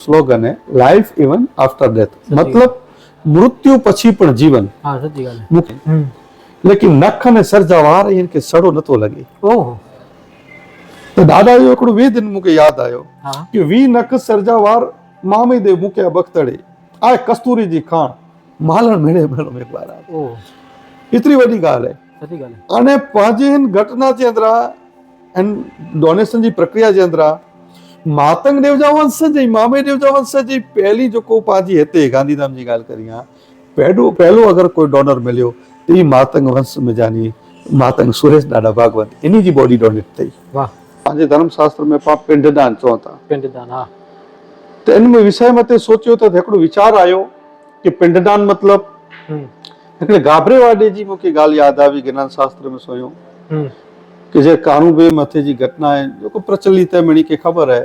Slogan है life even after death, मतलब मृत्यु પછી પણ જીવન। હા સચ્ચી વાત છે। लेकिन नख ने सर्जावार इनके सड़ो नतो लगे। ओहो तो दादा यो एकड़ो वेद मुके याद आयो हाँ कि वी नख सर्जावार मामी दे मुके बख्तड़े आ कस्तूरी जी खान मालण मेळे मेळो एक बार ओह इतनी बड़ी गाल है। सच्ची गाल है। अने पांचे घटना जे अंदरा एन डोनेशन जी प्रक्रिया जे अंदरा मातंग देवजा वंशज जी मामे देवजा वंशज जी पहली जो को पाजी हेते गांधीधाम जी गाल करी हां पहलो अगर कोई डोनर मिलियो तो ई मातंग वंश में जानी मातंग सुरेश दादा भागवत इन्हीं जी बॉडी डोनेट थई। वाह पांजे धर्मशास्त्र में पा पिंडदान चोता पिंडदान हाँ तो इनमें विषय मते सोचियो तो एकड़ो विचार आयो कि पिंडदान मतलब एकड़े गाबरे वाडे जी मुके गाल याद आवी ज्ञान शास्त्र में सोयो कि जे कानूबे मथे जी घटना है जो को प्रचलित है मणी के खबर है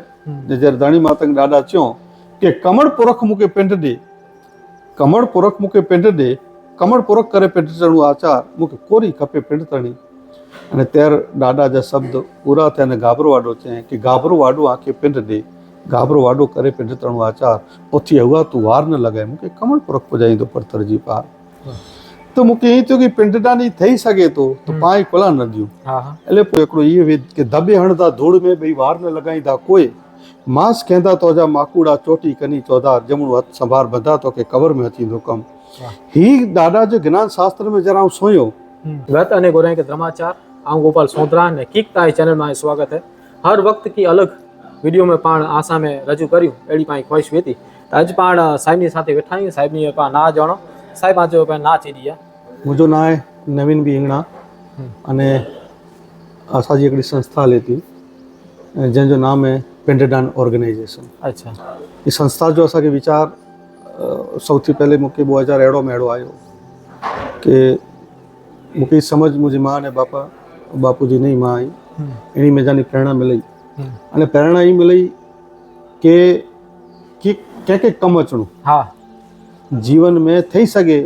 जे धणी मातंग दादा चो कि कमड़ पुरख मुके पिंड दे कमड़ पुरख मुके पिंड दे कमड़ पुरख करे पिंड तणु आचार मुके कोरी खपे पिंड तणी अने तेर दादा जा शब्द पूरा थे ने गाबरो वाडो छे कि गाबरो वाडो आके पिंड दे गाबरो वाडो करे पिंड तणु आचार ओथी हुआ तू वार न लगाए मुके कमड़ पुरख पुजाई दो पत्थर जी पार। तो मुके ई तो कि पिंडदानी थई सके तो पाई कोला न दियो हाँ એટલે એકડો ઈ વેદ કે દબે હણદા ધૂળ મે બે વાર ન લગાઈदा कोई मांस कहंदा तो जा माकूड़ा चोटी कनी चौधार जमणो हथ संभार बंधा तो के कवर में अची हुकम ही दादा जो ज्ञान शास्त्र में जरा सोयो गत अने गोराई के धर्माचार आऊं गोपाल सोंदरा ने किकता चैनल में स्वागत है। हर वक्त की अलग वीडियो में पाण आशा में रजू कर्યું एडी पाई ख्वाहिश वेती आज पाण साहेब ની સાથે બેઠા साहेब ની पा ना जानो साहेब आज पे ना चीदिया मुझो ना है नवीन भी हिंगणा अने असाजी एकड़ी संस्था लेती जंहिंजो नाम है पिंडदान ऑर्गेनाइजेशन। अच्छा ये संस्था जो असांखे विचार सौथी पहले मूंखे 2000 अहिड़ो में अहिड़ो आयो कि मूंखे समझ मुंहिंजी मां ने बापू जी नहीं मां आई एनी में जानी प्रेरणा मिली अने प्रेरणा ई मिली कि कंहिंखे कमु अचणो हाँ जीवन में थी सके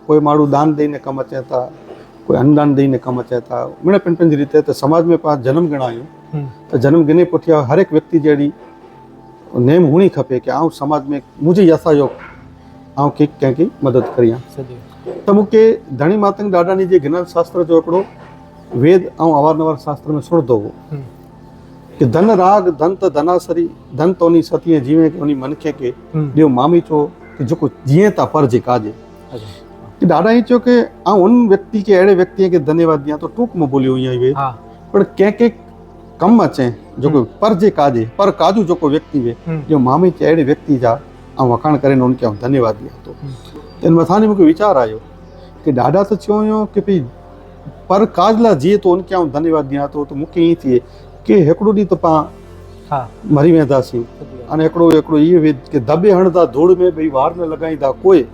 कोई माण्हू दान ॾेई कमु अचे था कोई अन्नदान ॾेई कमु अचे था मिण पिण पंहिंजी रीते त समाज में पाण जन्म गिणायूं तो जन्म गिने पुठियां हर एक व्यक्ति जहिड़ी नेम हुअणी खपे कि आउं समाज में मुंहिंजी यथायोग आउं कंहिंखे मदद करियां। त मूंखे धणी मातंग ॾाॾानी जे ज्ञान शास्त्र जो हिकिड़ो वेद ऐं अवारनवार शास्त्र में सुणंदो हो कि धन राग धन त धनासरी धन तो उनी सतीअ जीवे कि उनी मनखे के ॾियो मामी चो कि जेको जीअं था पर जे काजे कि ॾाढा ई चयो कि आउं उन व्यक्ति के अहिड़े व्यक्ति खे धन्यवाद ॾियां तो टूक में बोलियो ईअं ई वे पर कंहिंखे कम अचे जो पर जे काजे पर काजू जो व्यक्ति वे जो मामी के अहिड़े व्यक्ति जा ऐं वखाण करे उनखे आउं धन्यवाद ॾियां थो। इन मथां मूंखे वीचार आयो कि ॾाढा त चयो हुयो कि भई पर काज लाइ जीअं तो उनखे आउं धन्यवाद ॾियां थो त मूंखे ईअं थिए कि हिकिड़ो ॾींहुं त पाण मरी वेंदासीं अने हिकिड़ो इहो वेद कि दॿे हणंदा धूड़ में ॿई वार न लॻाईंदा कोई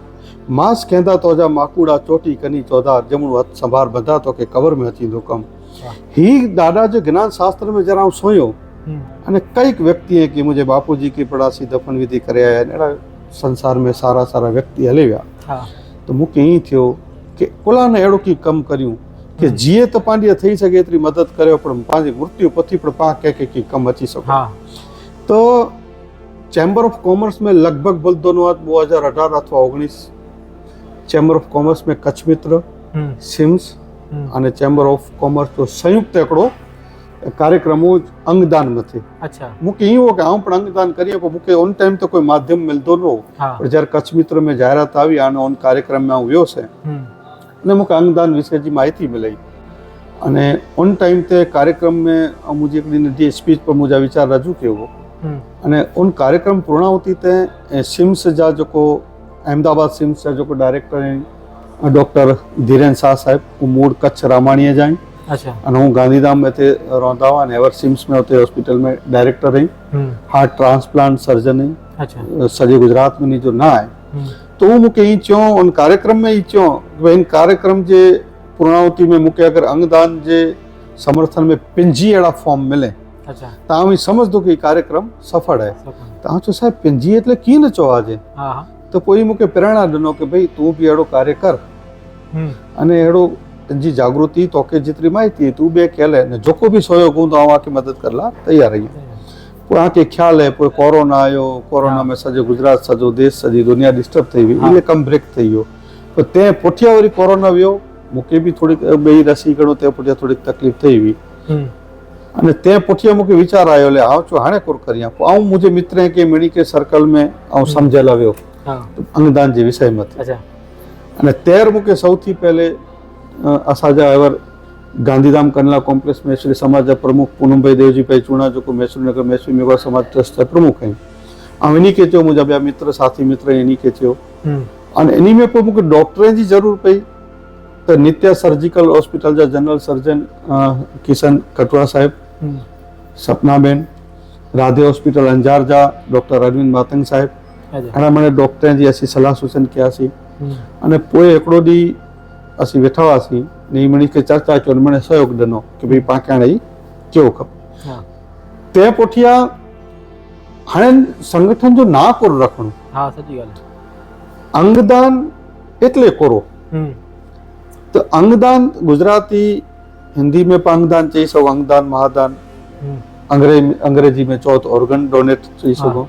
मांस कहंदा तो जा माकूड़ा चोटी कनी चौधार जमणो हथ संभार बंधा तो के कवर में अची हुकम ही दादा जो ज्ञान शास्त्र में जरा सोयो अने कई व्यक्ति है कि मुझे बापू जी की पड़ासी दफन विधि करे आया अहिड़ा संसार में सारा व्यक्ति हले विया तो मूंखे ईअं थियो कि कुला ने अहिड़ो की कमु करियूं कि जीअं त पंहिंजी थी सघे एतिरी मदद करियो पर पंहिंजी मृत्यु पथी पर पाण कंहिंखे कमु अची सघो। तो चैम्बर ऑफ कॉमर्स में लगभग बोलदो 2018 अथवा 19 चैम्बर ऑफ कॉमर्स में कच्छ मित्र सिम्स अने चैम्बर ऑफ कॉमर्स जो संयुक्त हिकिड़ो कार्यक्रम हो अंगदान मथे। अच्छा मूंखे ईअं हो कि आउं पण अंगदान करियां पर मूंखे उन टाइम तो कोई माध्यम मिलंदो न हो पर जયારે कच्छ मित्र में जाहिरात आई अने उन कार्यक्रम में आउं वियोसि अने मूंखे अंगदान विषय जी माहिती मिली अने उन टाइम ते कार्यक्रम में मुंहिंजी हिकिड़ी नंढी स्पीच पर मुंहिंजा वीचार रजू कयो हो अने उन कार्यक्रम पूर्णाहुति ते सिम्स जा जेको अहमदाबाद सिम्स जा जेको डायरेक्टर आहिनि डॉक्टर धीरेन शाह साहिब मूळ कच्छ रामाणीअ जा आहिनि। अच्छा अने हूं गांधीधाम में हिते रहंदा हुआ अने एवर सिम्स में हुते हॉस्पिटल में डायरेक्टर आहिनि हार्ट ट्रांसप्लांट सर्जन आहिनि। अच्छा सॼे गुजरात में जो ना आहे तो वो मूंखे ईअं चयो उन कार्यक्रम में ई चयो भई इन कार्यक्रम जे पूर्णाहुति में मूंखे अगरि अंगदान जे समर्थन में 50 अहिड़ा फॉर्म मिले अच्छा तव्हां बि समझदो कि कार्यक्रम सफल आहे तव्हां चयो साहिब 50 એટલે कीअं न चयो આજે तो पोइ मूंखे प्रेरणा ॾिनो कि भई तूं बि अहिड़ो कार्य कर अने अहिड़ो तुंहिंजी जागृति तोखे जेतिरी माहिती तूं ॿिए खे हले न जेको बि सहयोग हूंदो आवां खे मदद कर ला तयार आहियां। पोइ आके ख्याल है पोइ कोरोना आयो, कोरोना में सॼो गुजरात सॼो देश सॼी दुनिया डिस्टर्ब थी हुई, इहे कमु ब्रेक थी वियो। पोइ तंहिं पुठियां वरी कोरोना वियो, मूंखे बि थोरी ॿई रसी खणो तंहिं पुठियां थोरी तकलीफ़ थी हुई। अने तंहिं पुठियां मूंखे वीचार आयो ले आउं चयो हाणे कुर करियां। पोइ आउं मुंहिंजे मित्र खे मिणी के सर्कल में आउं सम्झियल वियो अंगदान जे विषय मथे। अने तैर मूंखे सौथी पहले असांजा एवर गांधीधाम कनला कॉम्प्लेक्स में श्री समाज जा प्रमुख पूनमभाई देवजी भाई चूणा जो मैसूर नगर मैसूर मेवाड़ समाज ट्रस्ट जा प्रमुख आहिनि। ऐं इन खे चयो, मुंहिंजा ॿिया मित्र साथी मित्र इन खे चयो। अने इन में पोइ मूंखे डॉक्टरनि जी ज़रूरत पई त नित्या सर्जिकल हॉस्पिटल जा जनरल सर्जन किशन कटवा साहिब, सपना बेन, राधे हॉस्पिटल अंजार जा डॉक्टर अरविंद मातंग साहिब, घणा माण्हू डॉक्टरनि जी असीं सलाह सूचन कयासीं। अने पोइ हिकिड़ो ॾींहुं असीं वेठा हुआसीं, ने मणी खे चर्चा कयो, मणे सहयोग ॾिनो कि भई पाण खे हाणे ई कयो खपे। तंहिं पुठियां हाणे संगठन जो ना कोर रखणो, अंगदान एटले कोरो तो अंगदान गुजराती हिंदी में अंगदान चई सघो, अंगदान महादान, अंग्रेजी में चओ तो ऑर्गन डोनेट चई सघो।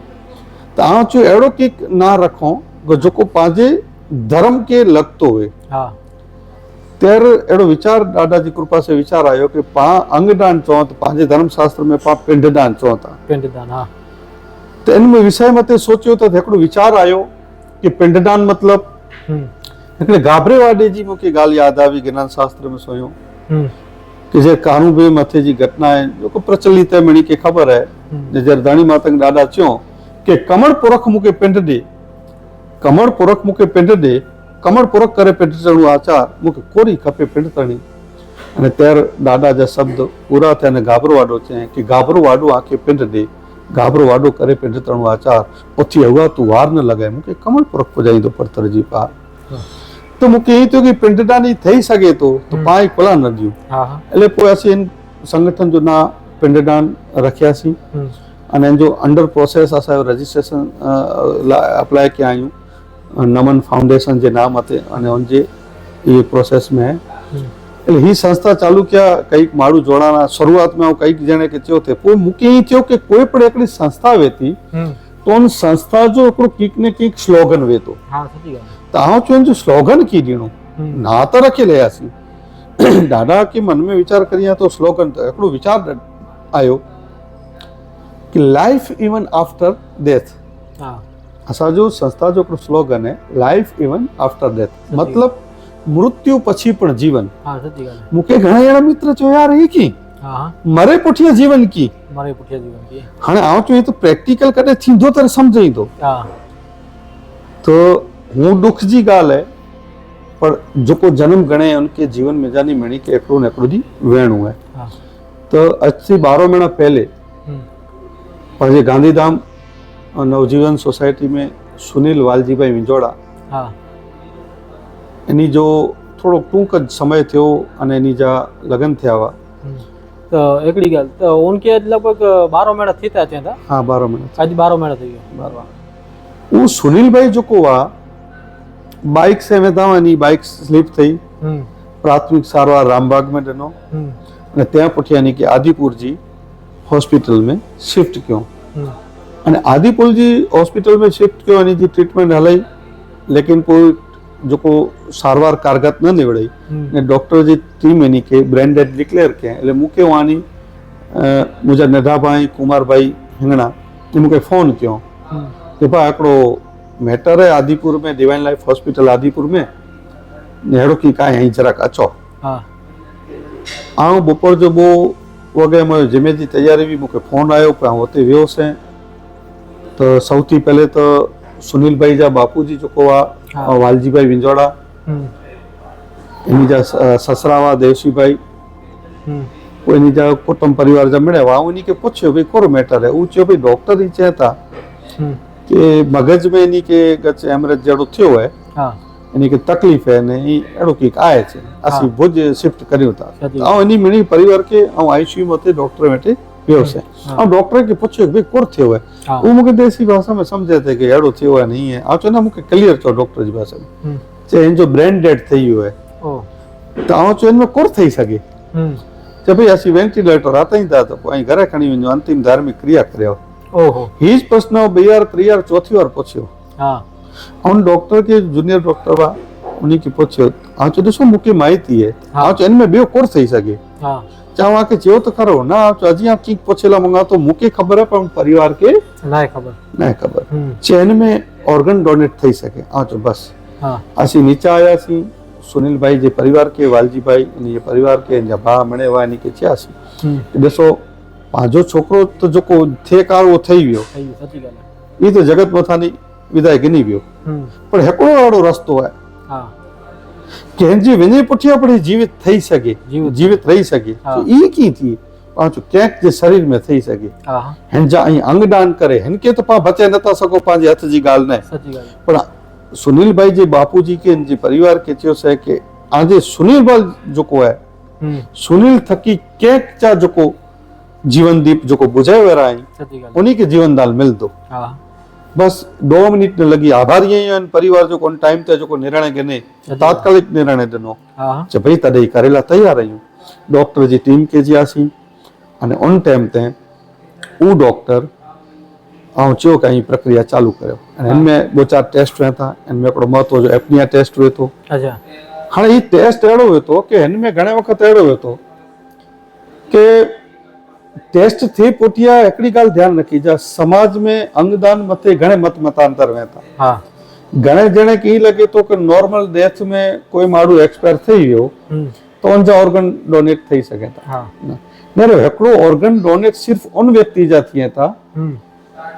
त आउं चयो अहिड़ो केक ना रखो जेको पंहिंजे धर्म के लॻतो हुए। तैर अहिड़ो वीचार ॾाॾा जी कृपा से वीचार आयो कि पाण अंगदान चओ त पंहिंजे धर्म शास्त्र में पाण पिंडदान चओ था। त इन में विषय मथे सोचियो त हिकिड़ो वीचार आयो कि पिंडदान मतलब हिकिड़े गाबरे वाडे जी मूंखे ॻाल्हि यादि आई, ज्ञान शास्त्र में सोयो कि जे कानूबे मथे जी घटना आहे जेको प्रचलित है, मिणी खे ख़बर है, जे दाणी मातंग ॾाॾा चयो कि कमड़ पुरख मूंखे पिंड ॾे, कमड़ पुरख मूंखे पिंड ॾे, कमड़ पुरख करे पिंड चढ़ो आचार, मूंखे कोरी खपे पिंड तणी। अने तैर ॾाॾा जा शब्द पूरा थिया ने गाबरो वाडो चई कि गाबरो वाडो आके पिंड ॾे, गाबरो वाडो करे पिंड तणो आचार, उथी हुआ तूं वार न लॻाए, मूंखे कमड़ पुरख पुॼाईंदो परतर जी पार। तो मूंखे ईअं थियो कि पिंडदानी थी सघे थो त पाण ई खुला न ॾियूं। એટલે पोइ असीं इन संगठन जो नाम पिंडदान रखियासीं। अने इन जो अंडर प्रोसेस असांजो रजिस्ट्रेशन लाइ अप्लाई कया आहियूं नमन फाउंडेशन जे नाम ते, अने उनजे इहे प्रोसेस में आहे। એટલે ही संस्था चालू कया, कई माण्हू जोड़ाना, शुरूआत में कई ॼणे खे चयो थे, पोइ मूंखे ईअं थियो कि कोई पण हिकिड़ी संस्था वेती तो उन संस्था जो हिकिड़ो कीक ने कीक स्लोगन वेतो। त आउं चयो जो स्लोगन की ॾियणो, ना त रखी लयासीं। ॾाढा के मन में वीचार करिया तो स्लोगन त हिकिड़ो वीचार आयो कि लाइफ इवन आफ्टर डेथ। असांजो संस्था जो हिकिड़ो स्लोगन है लाइफ इवन आफ्टर डेथ, मतलब मृत्यु पछी पण जीवन। मूंखे घणा अहिड़ा मित्र चयो यार ही की मरे पुठियां जीवन की, हाणे आउं चयो त प्रैक्टिकल कॾहिं थींदो त सम्झ ईंदो। तो हूं दुख जी ॻाल्हि है, पर जेको जन्म गणे उनके जीवन में जानी मिणी के हिकिड़ो न हिकिड़ो ॾींहुं वेहणो है। तो अॼु से 12 महीना पहले पंहिंजे गांधीधाम नवजीवन सोसाइटी में सुनील वालजी भाई विंजोड़ा, इन जो थोड़ो टूंक समय थियो अने इन जा लगन थिया हुआ। तो एकड़ी गल तो उनके लगभग 12 महीना थी था चंदा। हाँ 12 महीना, आज 12 महीना थी गया। वो सुनील भाई जो को वा बाइक से में था, नी बाइक स्लिप थी, प्राथमिक सारवार रामबाग में ॾिनो अने त्या पुठियां यानी कि आदिपुर जी हॉस्पिटल में शिफ्ट कयो। अने आदिपुर जी हॉस्पिटल में शिफ्ट कयो, इन जी ट्रीटमेंट हलाई, लेकिन कोई जेको सारवार कारगर न निवड़ी ने डॉक्टर जी टीम इन के ब्रेन डेड डिक्लेयर कया। એટલે मूंखे वानी मुंहिंजा नंढा भाई कुमार भाई हिंगणा ने मूंखे फोन कयो कि भाई हिकिड़ो मैटर है आदिपुर में, डिवाइन लाइफ हॉस्पिटल आदिपुर में, ने अहिड़ो की कांई અહીં જરાક अचो। आउं बपोर जो 2 वॻे मुंहिंजो जिमे जी तयारी बि मूंखे फोन आयो पिया, हुते वियोसीं। त सौथी पहले तो सुनील भाई जा बापूजी जेको आहे वालजी भाई विंजोड़ा, इन जा ससरा हुआ देवसी भाई, पोइ इन जा कुटुंब परिवार जा मिड़िया हुआ। इन खे पुछियो भई कहिड़ो मैटर है, उ चयो भई डॉक्टर ही चए था कि मगज में इन के गच एमरेज जहिड़ो थियो है, इन के तकलीफ़ है ने अहिड़ो की आहे छे, असीं भुज शिफ्ट करियूं था। ऐं इन मिणी परिवार के ऐं आईसीयू मथे डॉक्टर वेठे वियोसीं। ऐं डॉक्टर खे पुछियो भई कुर थियो है, वो मूंखे देसी भाषा में सम्झे थे कि अहिड़ो थियो है नहीं है। ऐं चयो न मूंखे क्लियर चओ डॉक्टर जी भाषा में, चए हिन जो ब्रेन डेड थी वियो है। त आउं चयो हिन में कुर थी सघे, चए भई असीं वेंटिलेटर हथाईं था त पोइ घरे खणी वञो, अंतिम धार्मिक क्रिया करियो। ओहो हीज प्रश्न ॿीहर टीहर चौथी बार पुछियो हाँ उन डॉक्टर के जूनियर डॉक्टर हुआ उन्हीं खे पुछियो आउं चयो ॾिसो मूंखे माइती आहे आउं चयो हिन में ॿियो कोन थी सघे हाँ चवां के चयो त खरो न अजी आप ठीक पुछेला मंगा तो मूंखे ख़बर है पर परिवार के ना है खबर न ख़बर चैन में ऑर्गन डोनेट थी सके चो बस हाँ असी नीचे आयासीं सुनील भाई जे परिवार के वालजी भाई इन जे परिवार के इन जा भा मणे हुआ इन के चयासीं ॾिसो पंहिंजो छोकिरो त जेको थिए कार उहो ठही वियो सही सच्ची ॻाल्हि है ई त जगत मथां विदाई गिनी वियो पर हिकिड़ो अहिड़ो रस्तो आहे हाँ कंहिंजी वञे पुठियां पर जीवित थी सघे जीवित रही सघे हाँ। तो ई कीअं थी पांचो कंहिं जे शरीर में थी सघे हाँ हिन जा ऐं अंग दान करे हिन खे त पाण बचाए नथा सघो पंहिंजे हथ जी ॻाल्हि न आहे सच्ची ॻाल्हि है पर सुनील भाई जे बापू जी के इन जे परिवार के चयोसीं कि आजे सुनील भाई जेको आहे सुनील थकी कंहिं जा जेको जीवन दीप जेको बुझाए विया आहिनि सच्ची ॻाल्हि उन्हीं खे जीवन दान मिलंदो हाँ बस 2 मिनट न लगी आभारी आहिनि परिवार जो कोन टाइम ते जेको निर्णय गिने तात्कालिक निर्णय ॾिनो हाँ च भई तॾहिं करे लाइ तयार आहियूं डॉक्टर जी टीम के जियासीं अने उन टाइम ते उहो डॉक्टर ऐं चयो कि प्रक्रिया चालू करियो ऐं हिन में 2-4 टेस्ट हुआ था हिन में हिकिड़ो महत्व जो एपनिया टेस्ट हुए थो अच्छा हाणे हीउ टेस्ट अहिड़ो हुए थो कि हिन में घणे वक़्तु अहिड़ो हुए थो कि टेस्ट थी पुठियां हिकिड़ी ॻाल्हि ध्यानु रखी जा समाज में अंगदान मथे घणे मत मतांतर हुआ था हाँ घणे ॼणे खे ई लॻे थो कि नॉर्मल डेथ में कोई माण्हू एक्सपायर थी वियो तो उन जा ऑर्गन डोनेट थी सघे था हाँ न हिकिड़ो ऑर्गन डोनेट सिर्फ़ उन व्यक्ति जा थिए था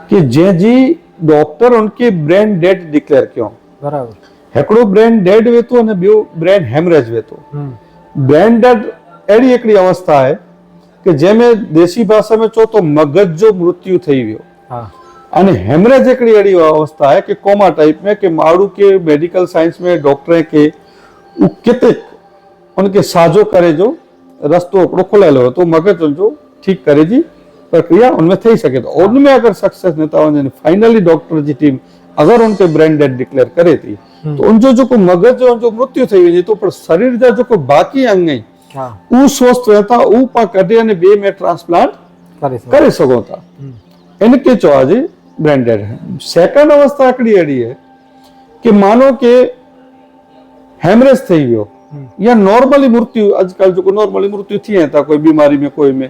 कि जंहिंजी डॉक्टर उनके ब्रेन डेड डिक्लेयर कयो बराबर हिकिड़ो ब्रेन डेड वे थो अने ॿियो ब्रेन हेमरेज वे थो ब्रेन डेड अहिड़ी हिकिड़ी अवस्था आहे कि जंहिंमें देसी भाषा में चओ तो मगज जो मृत्यु थी वियो हाँ अने हेमरेज हिकिड़ी अहिड़ी अवस्था आहे कि कोमा टाइप में कि माण्हू के मेडिकल साइंस में डॉक्टर के किथे उनके साझो करे जो रस्तो हिकिड़ो खुलियल हो तो मगज उनजो ठीक करे जी प्रक्रिया उनमें थी सके तो उनमें अगर सक्सेस नथा वञनि फाइनली डॉक्टर जी टीम अगर उनके ब्रेन डेड डिक्लेयर करे थी तो उनजो जेको मगज जो उनजो मृत्यु थी वञे तो पर शरीर जा जेको बाक़ी अंग आहिनि उहो स्वस्थ रहे था उहो पाण कढे अने ॿिए में ट्रांसप्लांट करे सघूं था इनके चवा जी ब्रेन डेड सेकंड अवस्था हिकिड़ी अहिड़ी है कि मानो के हेमरेज थी वियो या नॉर्मली मृत्यु अॼुकल्ह जेको नॉर्मली मृत्यु थी था कोई बीमारी में कोई में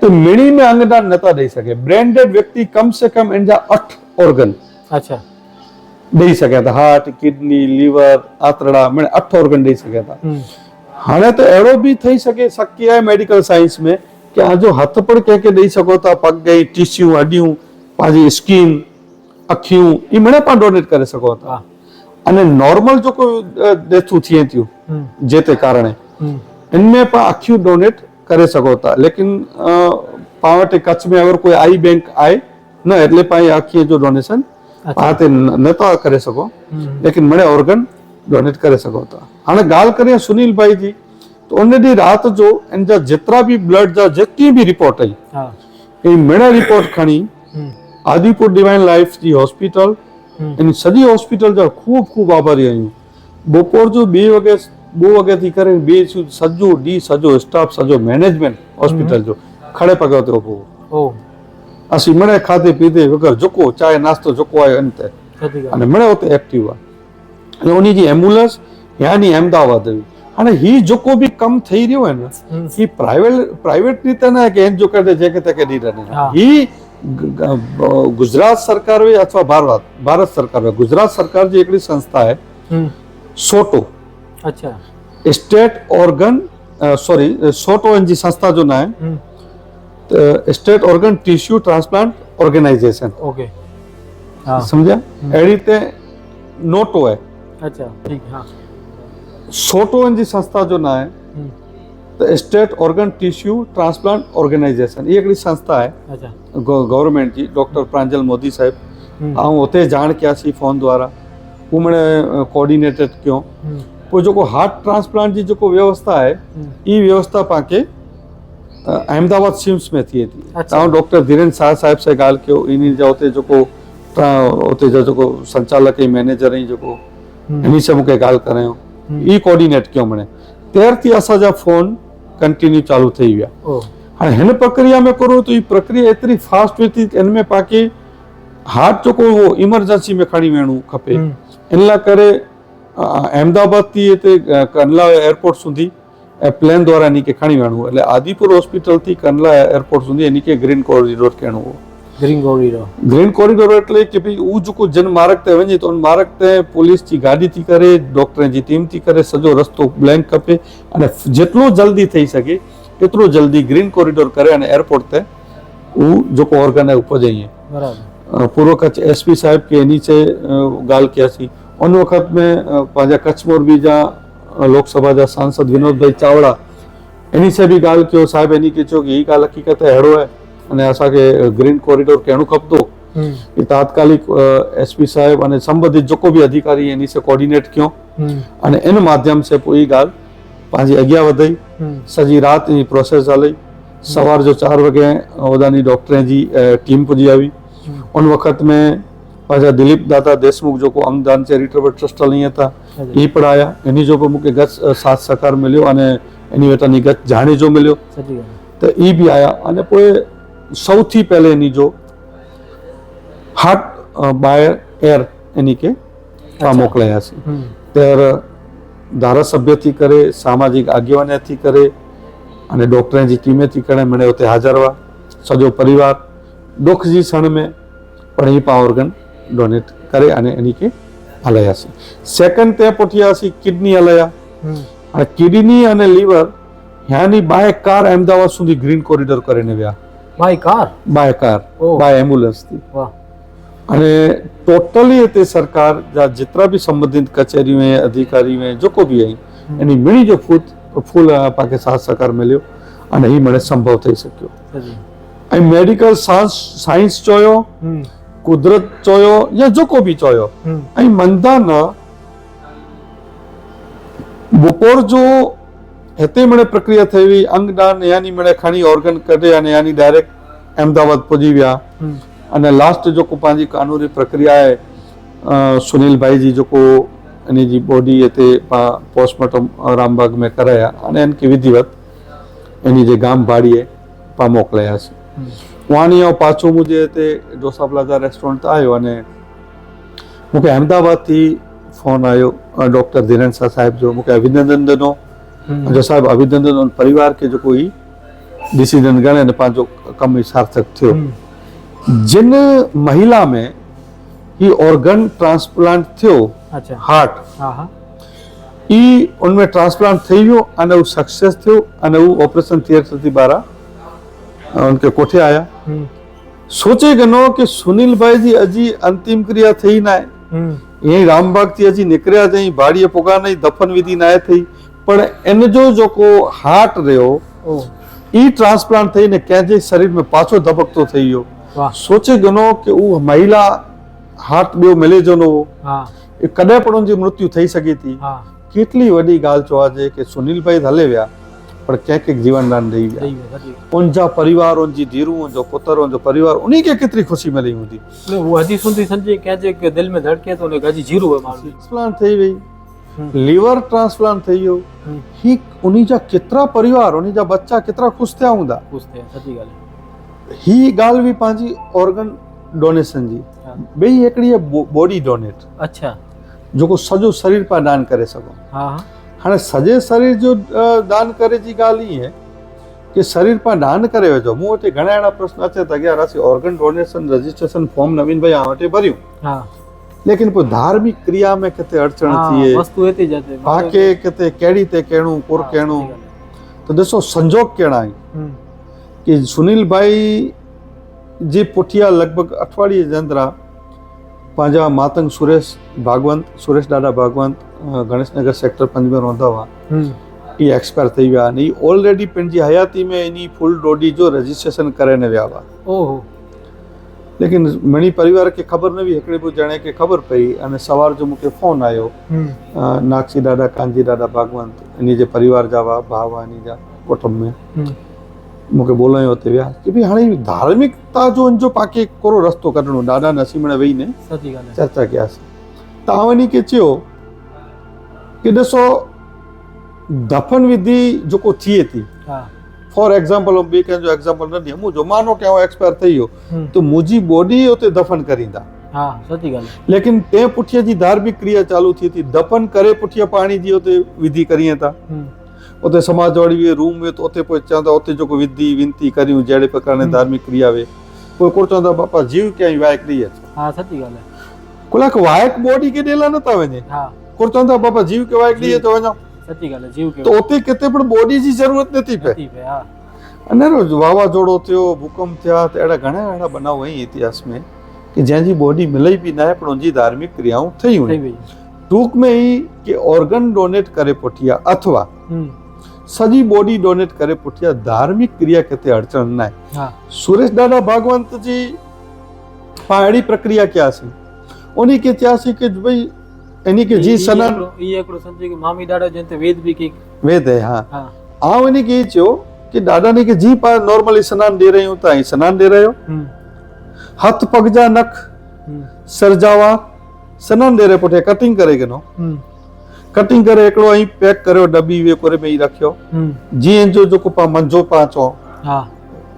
तो मिणी में अंगदान नथा ॾेई सघे ब्रेन डेड व्यक्ति कम से कम इन जा 8 ऑर्गन अच्छा ॾेई सघे था हार्ट किडनी लीवर आंतड़ा मिणे 8 ऑर्गन ॾेई सघे था हाणे त अहिड़ो बि थी सघे आहे मेडिकल साइंस में कि आजो हथ पण कंहिंखे ॾेई सघो था पग ऐं टिश्यू हड्डियूं पंहिंजी स्किन अखियूं ई मिणे पाण डोनेट करे सघो था अने नॉर्मल जेको डेथूं थिए थियूं जेते कारणे इनमें पाण अखियूं डोनेट करे सघो था लेकिन पाण वटि कच्छ में अगर कोई आई बैंक आहे न એટલે पाण अखियूं जो डोनेशन पाण ते नथा करे सघो लेकिन मिणे ऑर्गन डोनेट करे सघो था हाणे ॻाल्हि करिए सुनील भाई जी तो उन ॾींहुं राति जो इन जा जेतिरा बि ब्लड जा जेकी बि रिपोर्ट आई ई मिणे रिपोर्ट खणी आदिपुर डिवाइन लाइफ जी हॉस्पिटल इन सॼी हॉस्पिटल जा खूब आभारी आहियूं बपोर जो 2 वॻे थी करे सॼो ॾींहुं सॼो स्टाफ सॼो मैनेजमेंट हॉस्पिटल जो खड़े पॻ ते उभो असीं मिणे खाधे पीते वग़ैरह जेको चांहि नाश्तो जेको आहे इन ते अने मिणे उते एक्टिव आहे उन जी एम्बुलेंस यानी अहमदाबाद हुई हाणे ही जेको बि कमु थी रहियो आहे न ही प्राइवेट रीते न कंहिं जो करे जंहिंखे तंहिंखे ॾेई रहे ही गुजरात सरकार हुई अथवा भारत सरकार हुई गुजरात सरकार जी हिकिड़ी संस्था आहे सोटो अच्छा स्टेट ऑर्गन सोटो इन जी संस्था जो नाम है state organ tissue transplant organisation okay समझा अहिड़ी ते नोटो है अच्छा ठीक हाँ सोटो इन जी संस्था जो नाम है तो state organ tissue transplant organisation ये हिकिड़ी संस्था है अच्छा गवर्नमेंट जी डॉक्टर प्रांजल मोदी साहिब ऐं उते जाण कयासीं फोन द्वारा उहो मिणे कोऑर्डिनेटेड कयो पोइ जेको हार्ट ट्रांसप्लांट जी जेको व्यवस्था आहे ई व्यवस्था पाण अहमदाबाद सिम्स में थिए थी तव्हां डॉक्टर धीरेन्द्र शाह साहिब सां ॻाल्हि कयो इन जा उते जेको उते जा जेको संचालक ऐं मैनेजर ऐं जेको इन सां मूंखे ॻाल्हि करायो ई कोऑर्डिनेट कयो मिणे तेर थी असांजा फोन कंटिन्यू चालू थी विया हाणे हिन प्रक्रिया में करो तो ये प्रक्रिया एतिरी फास्ट हुई थी कि इनमें पाके हार्ट जो को वो इमरजेंसी में खणी वेणो खपे। इन लाइ करे अहमदाबाद थी हिते कंडला एयरपोर्ट सुधी प्लेन द्वारा इन्ही खे खणी वेणो, એટલે આદિપુર હોસ્પિટલ થી કંડલા એરપોર્ટ સુધી એની કે ગ્રીન કોરિડોર કહેણો हो। ग्रीन कॉरिडोर એટલે કે ભાઈ ઉ જેको જન मार्ग ते वञे तो उन मार्ग ते पुलिस जी गाड़ी थी करे, डॉक्टर जी टीम थी करे, सॼो रस्तो ब्लैंक खपे अने जेतिरो जल्दी थी सके एतिरो जल्दी ग्रीन कॉरिडोर करे अने एयरपोर्ट ते उ जेको ऑर्गन है उपजाइए। बराबर पूर्व कच्छ एसपी साहब के नीचे गाल कियासी। उन वक्त में पंहिंजा कच्छ मोरबी जा लोकसभा जा सांसद विनोद भाई चावड़ा इन्हीं से भी गाल कयो, साहब इन्हीं के चयो कि ही गाल हकीकत हेड़ो है अने असांखे ग्रीन कॉरिडोर कहणो खपतो। ये तात्कालिक एसपी साहब अने संबंधित जेको भी अधिकारी इन्हीं से कोऑर्डिनेट कयो अने इन माध्यम से पोइ गाल पंहिंजी अॻियां वधई। सॼी रात ई प्रोसेस हलई। सवार जो 4 वगे ओदानी डॉक्टरें जी टीम पुजी आई। उन वक्त में पंहिंजा दिलीप दादा देशमुख जेको अंगदान चैरिटेबल ट्रस्ट हलाईं था ई पढ़ाया। इन्हीं जो बि मूंखे गच साथ सहकार मिलियो अने इन्हीं वटां गच जाणे जो मिलियो त ई बि आया अने पोइ સૌથી પહેલે એની જો હાર્ટ બાય એર એની કે મોકલાયા છે। ત્યારે ધારાસભ્યથી કરે, સામાજિક આગેવાનીથી કરે અને ડોક્ટરની ટીમેથી કરે મને ઉતે હાજર हुआ। सॼो परिवार दुख जी क्षण में पण ही पा ऑर्गन डोनेट करे अने एनी के हलायासी। सेकंड ते पुठियासी किडनी हलाया अने किडनी अने लीवर यानी बाय कार अहमदाबाद सुधी ग्रीन कॉरिडोर करीने व्या। बाय कार बाय एम्बुलेंस थी। अने टोटली ते सरकार जा जितना भी संबंधित कचहरियों में अधिकारी में जो को भी आई एनी मिणी जो फूल पाके साथ सहकार मिलियो अने ही मने संभव थई सक्यो। ऐं मेडिकल साइंस चयो, कुदरत चयो या जो को भी चयो ऐं मंदा न बपोर जो हिते मने प्रक्रिया थई हुई अंगदान यानी मने खणी ऑर्गन कढे अने यानी डायरेक्ट अहमदाबाद पुजी विया अने लास्ट जो को पंहिंजी कानूनी प्रक्रिया है सुनील भाई जी जो को इन्ही जी बॉडी हिते पोस्टमार्टम रामबाग में कराया अने इनके विधिवत इन्ही जे गाम भाड़ीए पा मोकलायासीं। वाणी पाछो मुझे हिते डोसा प्लाजा रेस्टोरेंट आयो अने मूंखे अहमदाबाद थी फोन आयो डॉक्टर धीरेन शाह साहब जो मूंखे अभिनंदन ॾिनो। जो साहब अभिनंदन उन परिवार के जो कोई डिसीजन गणे ने पांचो कम सार्थक थियो। जिन महिला में ही ऑर्गन ट्रांसप्लांट थियो हार्ट ई उनमें ट्रांसप्लांट થઈ ગયો અને वो सक्सेस थियो અને वो ऑपरेशन थिएटर थी बारा उनके कोठे आया। सोचे गनो कि सुनील भाई जी अजी अंतिम क्रिया थई ना यही रामबाग थी अजी निकरिया जई भाड़ीए पुगा नहीं दफन विधि ना थई पण इन जो को हार्ट रहो ई ट्रांसप्लांट थई ने कंहिंजे शरीर में पाछो धबकतो थई वियो। सोचे गनो कि वो महिला हार्ट बियो मिले जो नो कदे पण उनजी मृत्यु थई सके थी। केतली वडी गाल चवाजे कि सुनील भाई हले विया पर कंहिंखे जीवन दान ॾेई विया। उनजा परिवार उनजी धीरू उनजो पुत्र उनजो परिवार उन्हीं के केतरी खुशी मिली हूंदी। वो हजी सुनती समझे कंहिंजे के दिल में धड़के तो ने गजी जीरू है माण्हू ट्रांसप्लांट थई वई, लीवर ट्रांसप्लांट थई वियो। ही उन्हीं जा केतरा परिवार उन्हीं जा बच्चा केतरा खुश थिया हूंदा। खुश थिया सच्ची ॻाल्हि। ही गाल भी पंहिंजी ऑर्गन डोनेशन जी ॿई हिकिड़ी बॉडी डोनेट अच्छा जेको सॼो शरीर पा दान करे सघो। हाणे सॼे शरीर जो दान करे जी ॻाल्हि ई है कि शरीर पा दान करे वेझो। मूं वटि घणा अहिड़ा प्रश्न अचे त अॻियां रासी ऑर्गन डोनेशन रजिस्ट्रेशन फॉर्म नवीन भाई वटि भरियूं लेकिन पोइ धार्मिक क्रिया में किथे अड़चण थिए वस्तु हिते जाते बाक़ी किथे कहिड़ी ते कहणो कुर कहणो तो ॾिसो संजोग कहिड़ा आहिनि कि सुनील भाई जी पुठिया लगभग अठवाड़ीअ जे अंदरि पंहिंजा मातंग सुरेश ॾाढा भागवंत गणेश नगर सेक्टर 5 में रहंदा हुआ ये एक्सपायर थी विया आहिनि। ऑलरेडी पंहिंजी हयाती में इन्ही फुल बॉडी जो रजिस्ट्रेशन करे न विया हुआ। ओहो लेकिन मणी परिवार के खबर न हुई। हिकिड़े बि ॼणे खे ख़बर पई अने सवार जो मूंखे फोन आयो नागसी ॾाढा कांजी ॾाढा भागवंत इन्ही जे परिवार जा हुआ भाउ हुआ इन्ही जा कुटुंब में मूंखे बोलायो हुते विया कि भाई हाणे धार्मिकता जो इनजो पाके कोरो रस्तो कढणो ॾाढा नसीमण वेही ने चर्चा कयासीं त आउं इन्ही खे चयो कि ॾिसो दफन विधि जेको थिए थी ફોર એક્ઝામ્પલ બે કંहिंजो એક્ઝામ્पल નથી હું જો માનો કે હું એક્સપાયર થઈ ગયો તો मुंहिंजी बॉडी उते दफ़न करींदा हाँ सची ॻाल्हि आहे लेकिन ते पुठीअ जी धार्मिक क्रिया चालू थी थी दफ़न करे पुठीअ पाणी जी उते विधि करिए था उते समाज वारी वे रूम में तो उते पोइ चवंदा उते जेको विधि विनती करियूं जहिड़े प्रकार ने धार्मिक क्रिया वे पोइ कोई चवंदा बापा जीव कहीं वाइक ॾेई अच हाँ सची ॻाल्हि आहे कुलाक वाइक बॉडी के ॾेला नथा वञे हाँ कोई चवंदा बापा जीव के वाइक ॾेई अचो वञो सची ॻाल्हि आहे जीव के तो उते किथे पण बॉडी जी ज़रूरत नथी पए थी पे हाँ अने रोज वावाझोड़ो थियो भूकंप थिया त अहिड़ा घणा अहिड़ा बनाव आहिनि इतिहास में कि जंहिंजी बॉडी मिले बि न आहे पर उनजी धार्मिक क्रियाऊं थियूं થઈ ગઈ टूक में ही कि ऑर्गन डोनेट करे पुठिया अथवा सॼी बॉडी डोनेट करे पुठिया धार्मिक क्रिया किथे अड़चन न आहे हाँ सुरेश दादा भागवंत जी पाण अहिड़ी प्रक्रिया कयासीं उन्ही खे चयासीं कि भई इन्ही खे जी सनान ये एकड़ो समझे कि मामी डाडा जंते वेद भी की वेद है हाँ हाँ आउं इन्ही खे चयो कि दादा ने कि जी पाण नॉर्मली सनान ॾेई रहियूं तव्हां सनान ॾेई रहियो हथ पग जा नख सरजावा सनान ॾेई रहे पुठियां कटिंग करे गिनो कटिंग करे हिकिड़ो ऐं पैक करियो डॿी वे करे में ई रखियो जीअं जो जेको पाण मंझो पाण चओ हाँ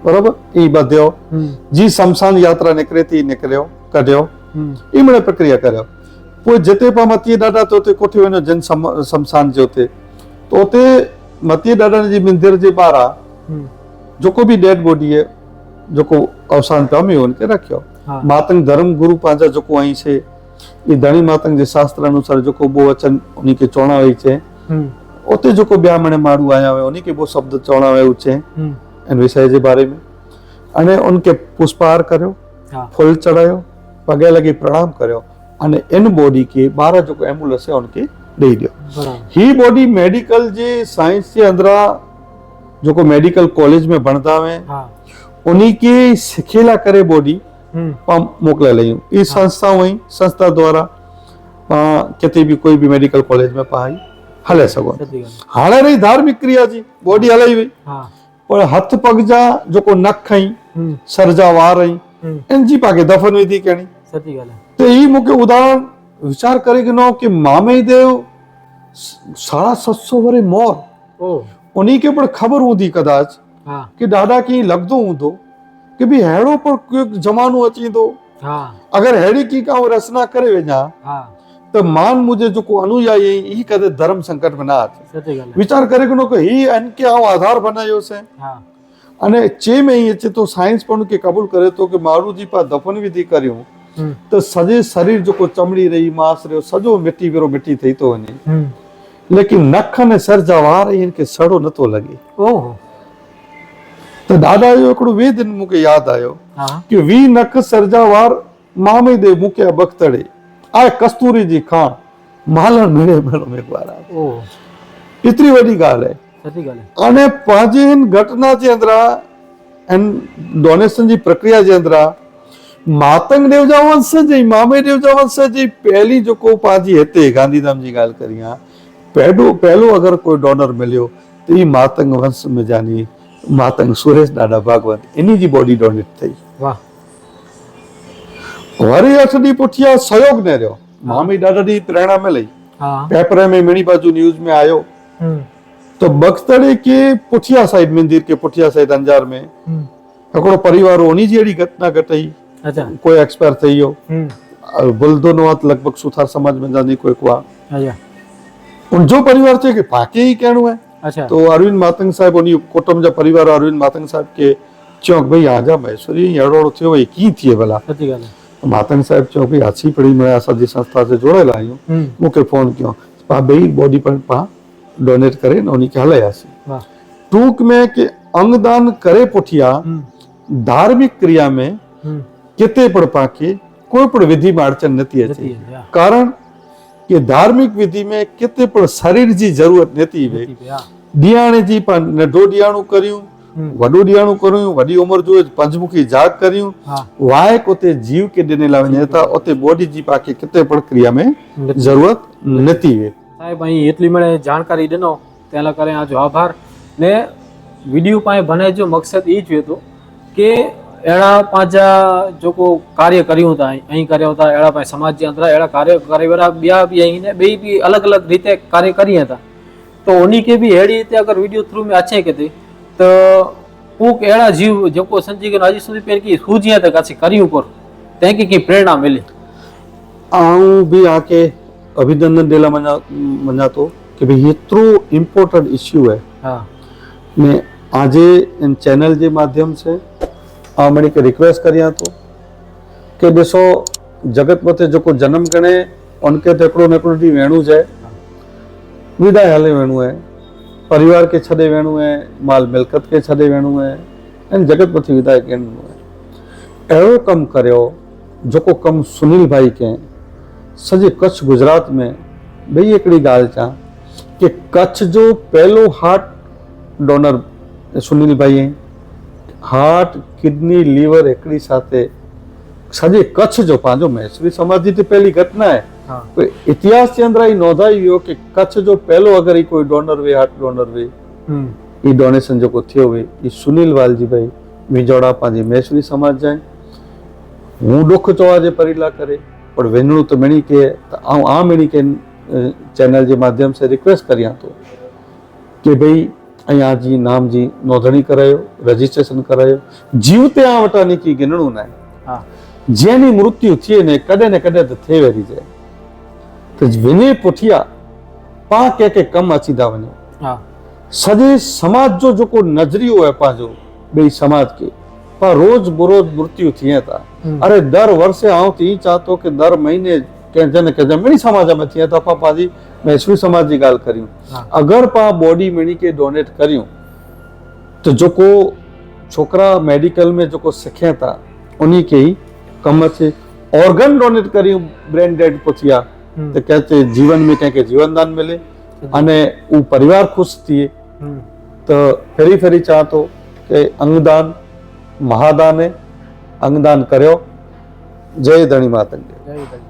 बरोबर ई ॿधियो जी शमशान यात्रा निकिरे थी निकिरियो कढियो ई मिड़े प्रक्रिया करियो पोइ जिते पाण मतीअ ॾाढा त उते कोठे वञो जिन शमशान जे उते त उते मतीअ ॾाढा जी मंदिर जे ॿाहिरां जेको बि डेड बॉडी आहे जेको अवसान पामियो उनखे रखियो हाँ मातंग धर्म गुरु पंहिंजा जेको आई से ई धणी मातंग जे शास्त्र अनुसार जेको ॿियो वचन उन्ही खे चवणा वई चए उते जेको ॿिया मिणे माण्हू आया हुआ उन्ही खे ॿियो शब्द चवणा वियो चए इन विषय जे बारे में अने उनखे पुष्पहार करियो हाँ फूल चढ़ायो पगे लगी प्रणाम करियो अने इन बॉडी खे ॿाहिरां जेको एम्बुलेंस आहे उनखे ॾेई ॾियो बराबर ही बॉडी मेडिकल जे साइंस जे अंदरां जेको मेडिकल कॉलेज में भणंदा हुआ हाँ उन्ही खे सिखियला करे बॉडी पाण मोकिलियल आहियूं ई संस्थाऊं आहिनि संस्था द्वारा पाण किथे बि कोई बि मेडिकल कॉलेज में पाण हले सघूं सची ॻाल्हि आहे हाणे रही धार्मिक क्रिया जी बॉडी हलाई वई हाँ पर हथ पग जा जेको नख आहिनि सर जा वार आहिनि इन जी पाण खे दफ़न विधि करणी सची ॻाल्हि आहे त ही मूंखे उदाहरण वीचार करे गिनो कि मामे देव 750 वरे मोर ओ उन्ही खे पण ख़बर हूंदी कदाच हाँ कि ॾाढा कीअं लॻंदो हूंदो कि भई अहिड़ो पण कोई ज़मानो अची थो हाँ अगरि अहिड़ी की का रचना करे वञा हाँ त मान मुंहिंजे जेको अनुयायी आहिनि ही कदे धर्म संकट में न अचे सची ॻाल्हि आहे वीचार करे गिनो कि ही इनके आउं आधार बनायोसीं हाँ अने चे में ही अचे थो साइंस पण खे क़बूल करे थो कि माण्हू जी पा दफ़न विधि करियूं त सॼे शरीर जेको चमड़ी रही मांस रहियो सॼो मिटी वेरो मिटी थी थो वञे लेकिन नख ने सर जा वार हिन खे सड़ो नथो लॻे ओहो त दादा जो हिकिड़ो वेद मूंखे यादि आयो हाँ कि वी नख सर जा वार मामे दे मुकिया बख्तड़े आए कस्तूरी जी खाण मालण मिड़े भेणो में वारा ओह एतिरी वॾी ॻाल्हि आहे सची ॻाल्हि आहे अने पंहिंजे हिन घटना जे अंदरां ऐं डोनेशन जी प्रक्रिया जे अंदरां मातंग देव जा वंशज ऐं मामे देव जा वंशज जी पहली जेको पंहिंजी हिते गांधीधाम जी ॻाल्हि करी आहे पहलो अगरि कोई डोनर मिलियो त ही मातंग वंश में जानी मातंग सुरेश ॾाढा भागवत इन्ही जी बॉडी डोनेट थई वाह वरी 8 ॾींहं पुठियां सहयोग न रहियो मामी ॾाढा ॾींहं प्रेरणा मिली हाँ पेपर में मिणी बाजू न्यूज़ में आयो तो बख्तड़े के पुठिया साइड मंदिर के पुठिया साइड अंजार में हिकिड़ो परिवार उन्ही जी अहिड़ी घटना घटई अच्छा कोई एक्सपायर थी वियो बुलदो नवात लगभग सुथार समाज में जानी कोई कुआ अच्छा उनजो परिवार चे कि पाके ही कहणो है अच्छा तो अरविंद मातंग साहब उन्ही कुटुंब जा परिवार अरविंद मातंग साहब के चौक भाई आजा महेश्वरी अहिड़ो थियो वई की थिए भला सची ॻाल्हि आहे मातंग साहब चयो भाई अच्छी पड़ी मैं असांजी संस्था से जुड़ियल आहियूं मूंखे फोन कयो पा ॿई बॉडी पर पा डोनेट करे न उन्ही खे हलायासीं वाह टूक में कि अंगदान करे पुठिया धार्मिक क्रिया में किथे पण पाके कोई पण विधि में अड़चन नथी अचे कारण कि धार्मिक विधि में किथे पण शरीर जी जरूरत नथी वे ॾियाणे जी पाण नंढो ॾियाणो करियूं वॾो ॾियाणो करियूं वॾी उमिरि जो पंचमुखी जाग करियूं वाइक उते जीव के ॾिनल वञे त उते बॉडी जी पाके किथे पण क्रिया में जरूरत नथी वे साहिब અહીં એટલી મને જાણકારી ॾिनो તેના लाइ करे आजो आभार ने वीडियो पाए बनाए जो मकसद ये जो तो कि अड़ा पांजा जो को कार्य करियूं था ऐं करियो था अड़ा पाए समाज जे अंदर अड़ा कार्य करे वाला ॿिया बि आहिनि ॿई बि अलॻि अलॻि रीते कार्य करिए था तो उन्हीं के भी अहिड़ी रीते अगर वीडियो थ्रू में अचे किथे त कोक अहिड़ा जीव जेको संजी करे अॼु સુધી पहिरीं की सूझिया त कासी करियूं पर तंहिंखे की प्रेरणा मिली। आऊं भी आके अभिनंदन देला मञा तो कि भाई हेतिरो इम्पोर्टेंट इश्यू है। हाँ मैं आजे इन चैनल के माध्यम से आ मणी के रिक्वेस्ट करिया तो कि ॾिसो जगत मथे जेको जन्म गणे उनके तो हिकिड़ो न हिकिड़ो ॾींहुं वेणु जाए, विदाई हले वेणु है, परिवार के छॾे वेणु है, माल मिल्कत के छॾे वेणु है, ऐं जगत मथे विदाई करणु है। अहिड़ो कमु करियो जेको कमु सुनील भाई कयईं सॼे कच्छ गुजरात में। भई हिकिड़ी ॻाल्हि चवां कि कच्छ जो पहलो हार्ट डोनर सुनील भाई आहिनि। हार्ट किडनी लीवर हिकिड़ी साथे सॼे कच्छ जो पंहिंजो महेश्वरी समाज जी त पहिली घटना आहे। हाँ कोई इतिहास जे अंदरि ई नोंधाई वियो कि कच्छ जो पहलो अगरि ही कोई डोनर वे हार्ट डोनर वे ई डोनेशन जेको थियो वे ई सुनील वालजी भाई विजोड़ा पंहिंजी महेश्वरी समाज जा आहिनि। हूं ॾुख चवा जे परिला करे पर वञणो त मिणी के त आऊं आम मिणी के चैनल जे माध्यम से रिक्वेस्ट करियां थो कि भई अञा जी नाम जी नोंधणी करायो, रजिस्ट्रेशन करायो। जीवते आ वटा की गिनणो न आहे। हाँ जेनी मृत्यु थिए ने कॾहिं न कॾहिं त थिए वेरी जाए त विने पुठिया पाण कंहिंखे कमु अची था वञो। हाँ सॼे समाज जो जेको नज़रियो आहे पंहिंजो ॿई समाज के पर रोज बरोज मृत्यु थिए था। अरे दर वर्षे आऊं त ई चाह थो कि दर महीने कंहिंजे न कंहिंजे मिणी समाज में थिए था। पाण पंहिंजी महेश्वरी समाज जी ॻाल्हि करियूं, अगरि पाण बॉडी मिणी के डोनेट करियूं त जेको छोकिरा मेडिकल में जेको सिखिया था उन्हीं के ही कम अचे। ऑर्गन डोनेट करियूं ब्रेन डेड पुठिया त कहते जीवन में कंहिंखे जीवन दान मिले अने उ परिवार ख़ुशि थिए। त फेरी फेरी चाह थो कि अंगदान महादान है, अंगदान करियो। जय धणी मातंगे। जय धणी।